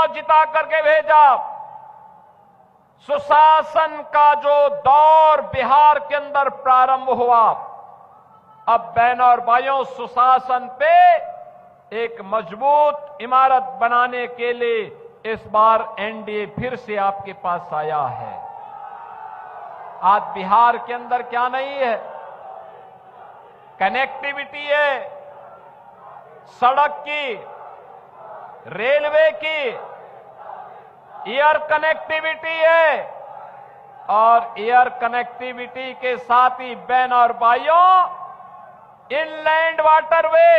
जिता करके भेजा। सुशासन का जो दौर बिहार के अंदर प्रारंभ हुआ, अब बहनों और भाइयों, सुशासन पे एक मजबूत इमारत बनाने के लिए इस बार एनडीए फिर से आपके पास आया है। आज बिहार के अंदर क्या नहीं है? कनेक्टिविटी है, सड़क की, रेलवे की, एयर कनेक्टिविटी है, और एयर कनेक्टिविटी के साथ ही बहन और भाइयों इनलैंड वाटरवे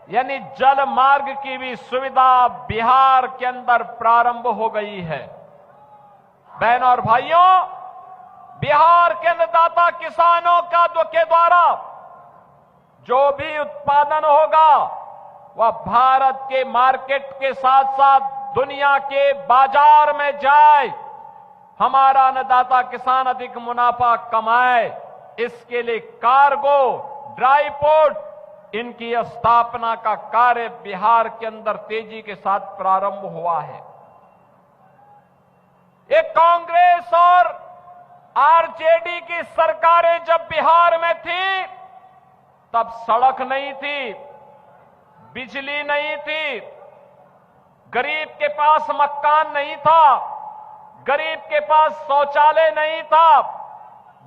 यानी जल मार्ग की भी सुविधा बिहार के अंदर प्रारंभ हो गई है। बहन और भाइयों, बिहार के अन्नदाता किसानों के द्वारा जो भी उत्पादन होगा वह भारत के मार्केट के साथ साथ दुनिया के बाजार में जाए, हमारा अन्नदाता किसान अधिक मुनाफा कमाए, इसके लिए कार्गो, ड्राई पोर्ट, इनकी स्थापना का कार्य बिहार के अंदर तेजी के साथ प्रारंभ हुआ है। एक कांग्रेस और आरजेडी की सरकारें जब बिहार में थी तब सड़क नहीं थी, बिजली नहीं थी, गरीब के पास मकान नहीं था, गरीब के पास शौचालय नहीं था,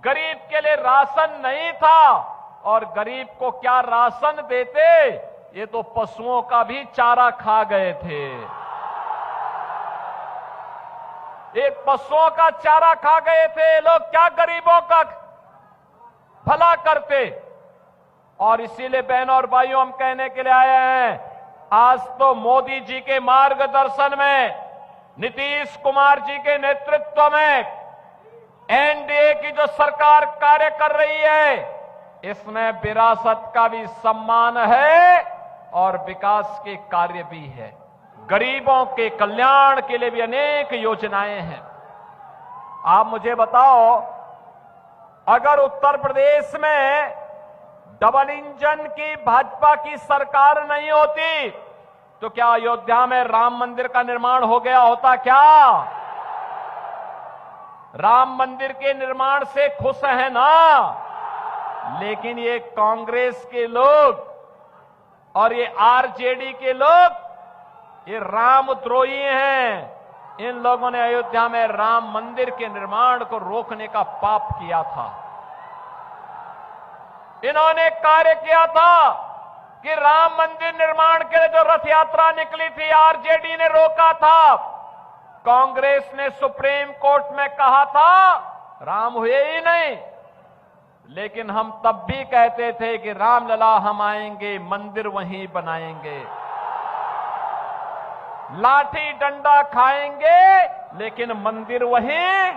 गरीब के लिए राशन नहीं था, और गरीब को क्या राशन देते, ये तो पशुओं का भी चारा खा गए थे। एक पशुओं का चारा खा गए थे लोग, क्या गरीबों का भला करते। और इसीलिए बहनों और भाइयों, हम कहने के लिए आए हैं, आज तो मोदी जी के मार्गदर्शन में, नीतीश कुमार जी के नेतृत्व में एनडीए की जो सरकार कार्य कर रही है, इसमें विरासत का भी सम्मान है और विकास के कार्य भी है। गरीबों के कल्याण के लिए भी अनेक योजनाएं हैं। आप मुझे बताओ, अगर उत्तर प्रदेश में डबल इंजन की भाजपा की सरकार नहीं होती तो क्या अयोध्या में राम मंदिर का निर्माण हो गया होता? क्या राम मंदिर के निर्माण से खुश है ना? लेकिन ये कांग्रेस के लोग और ये आरजेडी के लोग ये रामद्रोही हैं। इन लोगों ने अयोध्या में राम मंदिर के निर्माण को रोकने का पाप किया था। इन्होंने कार्य किया था कि राम मंदिर निर्माण के लिए जो रथ यात्रा निकली थी, आरजेडी ने रोका था। कांग्रेस ने सुप्रीम कोर्ट में कहा था राम हुए ही नहीं, लेकिन हम तब भी कहते थे कि रामलला हम आएंगे, मंदिर वहीं बनाएंगे, लाठी डंडा खाएंगे, लेकिन मंदिर वहीं।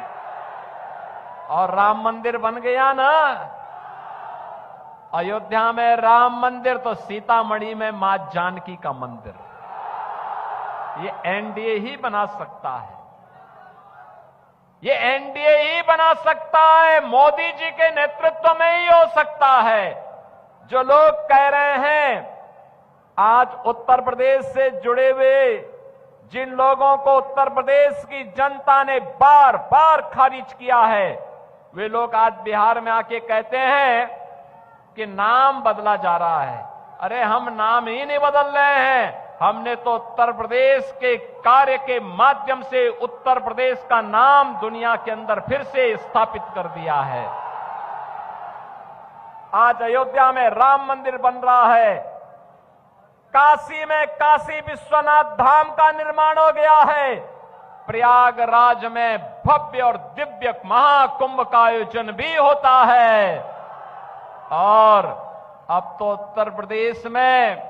और राम मंदिर बन गया ना। अयोध्या में राम मंदिर तो सीतामढ़ी में मां जानकी का मंदिर। ये एनडीए ही बना सकता है, ये एनडीए ही बना सकता है, मोदी जी के नेतृत्व में ही हो सकता है। जो लोग कह रहे हैं, आज उत्तर प्रदेश से जुड़े हुए जिन लोगों को उत्तर प्रदेश की जनता ने बार बार खारिज किया है, वे लोग आज बिहार में आके कहते हैं कि नाम बदला जा रहा है। अरे हम नाम ही नहीं बदल रहे हैं, हमने तो उत्तर प्रदेश के कार्य के माध्यम से उत्तर प्रदेश का नाम दुनिया के अंदर फिर से स्थापित कर दिया है। आज अयोध्या में राम मंदिर बन रहा है, काशी में काशी विश्वनाथ धाम का निर्माण हो गया है, प्रयागराज में भव्य और दिव्य महाकुंभ का आयोजन भी होता है। और अब तो उत्तर प्रदेश में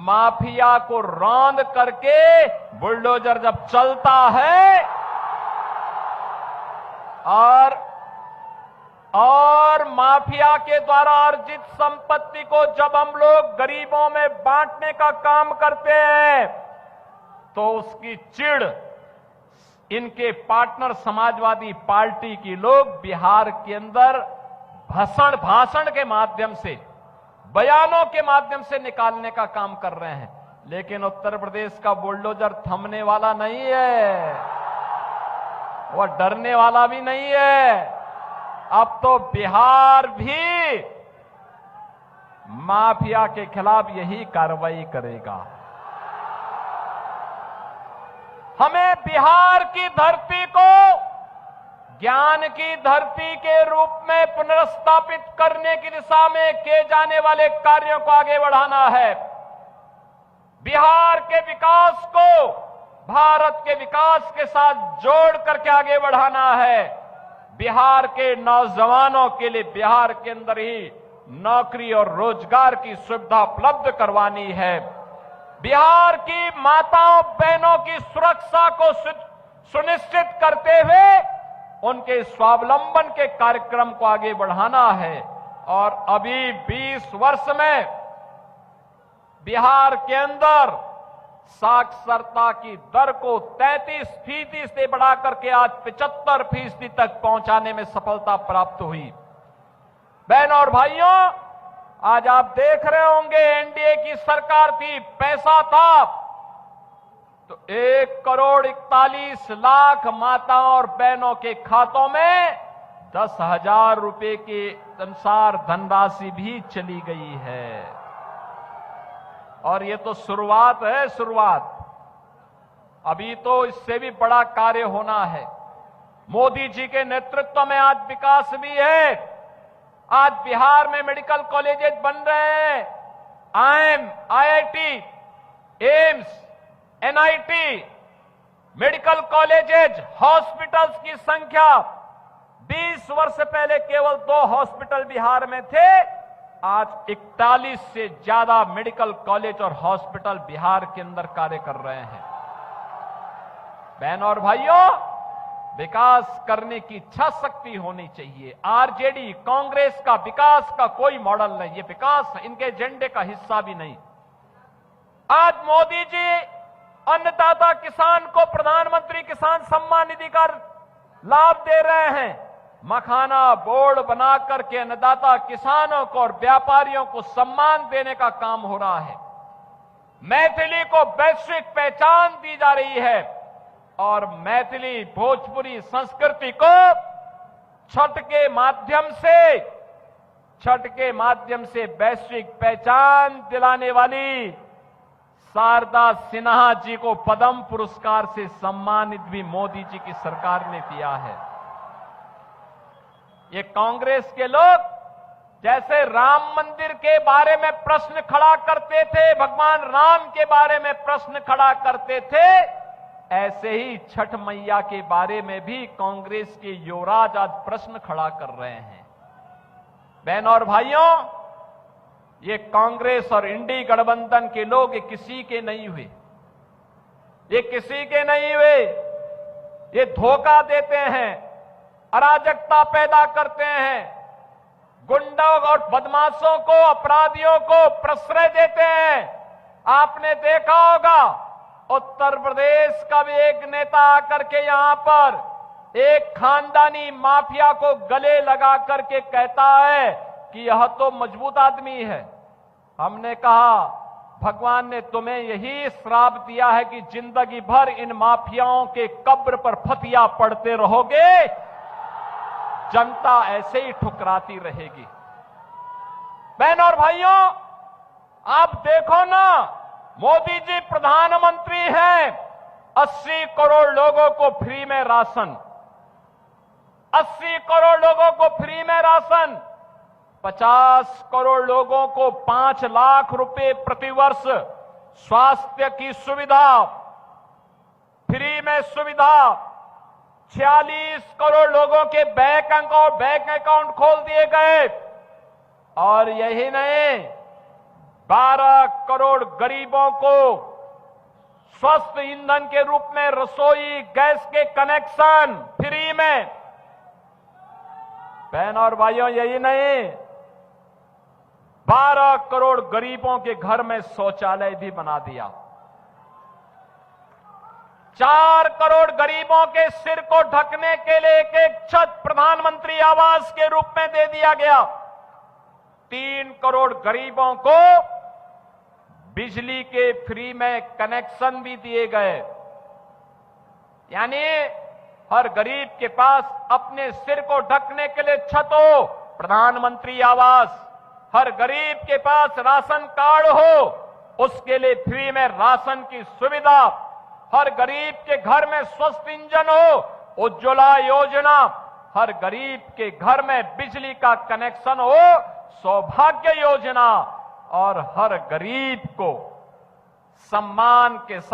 माफिया को रौंद करके बुलडोजर जब चलता है और माफिया के द्वारा अर्जित संपत्ति को जब हम लोग गरीबों में बांटने का काम करते हैं तो उसकी चिढ़ इनके पार्टनर समाजवादी पार्टी की लोग बिहार के अंदर भाषण के माध्यम से, बयानों के माध्यम से निकालने का काम कर रहे हैं। लेकिन उत्तर प्रदेश का बुलडोजर थमने वाला नहीं है, वह डरने वाला भी नहीं है। अब तो बिहार भी माफिया के खिलाफ यही कार्रवाई करेगा। हमें बिहार की धरती को ज्ञान की धरती के रूप में पुनर्स्थापित करने की दिशा में किए जाने वाले कार्यों को आगे बढ़ाना है। बिहार के विकास को भारत के विकास के साथ जोड़ करके आगे बढ़ाना है। बिहार के नौजवानों के लिए बिहार के अंदर ही नौकरी और रोजगार की सुविधा उपलब्ध करवानी है। बिहार की माताओं बहनों की सुरक्षा को सुनिश्चित करते हुए उनके स्वावलंबन के कार्यक्रम को आगे बढ़ाना है। और अभी 20 वर्ष में बिहार के अंदर साक्षरता की दर को 33% से बढ़ाकर के आज 75% तक पहुंचाने में सफलता प्राप्त हुई। बहनों और भाइयों, आज आप देख रहे होंगे एनडीए की सरकार थी, पैसा था तो 1,41,00,000 माताओं और बहनों के खातों में 10,000 रुपए के अनुसार धनराशि भी चली गई है। और ये तो शुरुआत है, शुरुआत। अभी तो इससे भी बड़ा कार्य होना है। मोदी जी के नेतृत्व में आज विकास भी है। आज बिहार में मेडिकल कॉलेजेस बन रहे हैं। IIM, IIT, AIIMS, NIT, medical colleges, hospitals की संख्या 20 वर्ष पहले केवल 2 हॉस्पिटल बिहार में थे। आज 41 से ज्यादा मेडिकल कॉलेज और हॉस्पिटल बिहार के अंदर कार्य कर रहे हैं। बहनों और भाइयों, विकास करने की इच्छा शक्ति होनी चाहिए। आरजेडी, कांग्रेस का विकास का कोई मॉडल नहीं, ये विकास इनके एजेंडे का हिस्सा भी नहीं। आज मोदी जी अन्नदाता किसान को प्रधानमंत्री किसान सम्मान निधि का लाभ दे रहे हैं। मखाना बोर्ड बना करके अन्नदाता किसानों को और व्यापारियों को सम्मान देने का काम हो रहा है। मैथिली को वैश्विक पहचान दी जा रही है और मैथिली भोजपुरी संस्कृति को छठ के माध्यम से वैश्विक पहचान दिलाने वाली शारदा सिन्हा जी को पद्म पुरस्कार से सम्मानित भी मोदी जी की सरकार ने किया है। ये कांग्रेस के लोग जैसे राम मंदिर के बारे में प्रश्न खड़ा करते थे, भगवान राम के बारे में प्रश्न खड़ा करते थे, ऐसे ही छठ मैया के बारे में भी कांग्रेस के युवराज आज प्रश्न खड़ा कर रहे हैं। बहनों और भाइयों, ये कांग्रेस और इंडी गठबंधन के लोग ये किसी के नहीं हुए, ये किसी के नहीं हुए। ये धोखा देते हैं, अराजकता पैदा करते हैं, गुंडों और बदमाशों को, अपराधियों को प्रश्रय देते हैं। आपने देखा होगा उत्तर प्रदेश का भी एक नेता आकर के यहां पर एक खानदानी माफिया को गले लगा करके कहता है कि यह तो मजबूत आदमी है। हमने कहा भगवान ने तुम्हें यही श्राप दिया है कि जिंदगी भर इन माफियाओं के कब्र पर फतिया पड़ते रहोगे, जनता ऐसे ही ठुकराती रहेगी। बहनों और भाइयों, आप देखो ना, मोदी जी प्रधानमंत्री हैं, 80 करोड़ लोगों को फ्री में राशन, 80 करोड़ लोगों को फ्री में राशन, 50 करोड़ लोगों को 5 लाख रुपए प्रतिवर्ष स्वास्थ्य की सुविधा, फ्री में सुविधा, 46 करोड़ लोगों के बैंक अकाउंट खोल दिए गए। और यही नहीं, 12 करोड़ गरीबों को स्वस्थ ईंधन के रूप में रसोई गैस के कनेक्शन फ्री में। बहन और भाइयों, यही नहीं, 12 करोड़ गरीबों के घर में शौचालय भी बना दिया। 4 करोड़ गरीबों के सिर को ढकने के लिए एक छत प्रधानमंत्री आवास के रूप में दे दिया गया। 3 करोड़ गरीबों को बिजली के फ्री में कनेक्शन भी दिए गए। यानी हर गरीब के पास अपने सिर को ढकने के लिए छत हो, प्रधानमंत्री आवास। हर गरीब के पास राशन कार्ड हो, उसके लिए फ्री में राशन की सुविधा। हर गरीब के घर में स्वस्थ इंजन हो, उज्ज्वला योजना। हर गरीब के घर में बिजली का कनेक्शन हो, सौभाग्य योजना। और हर गरीब को सम्मान के साथ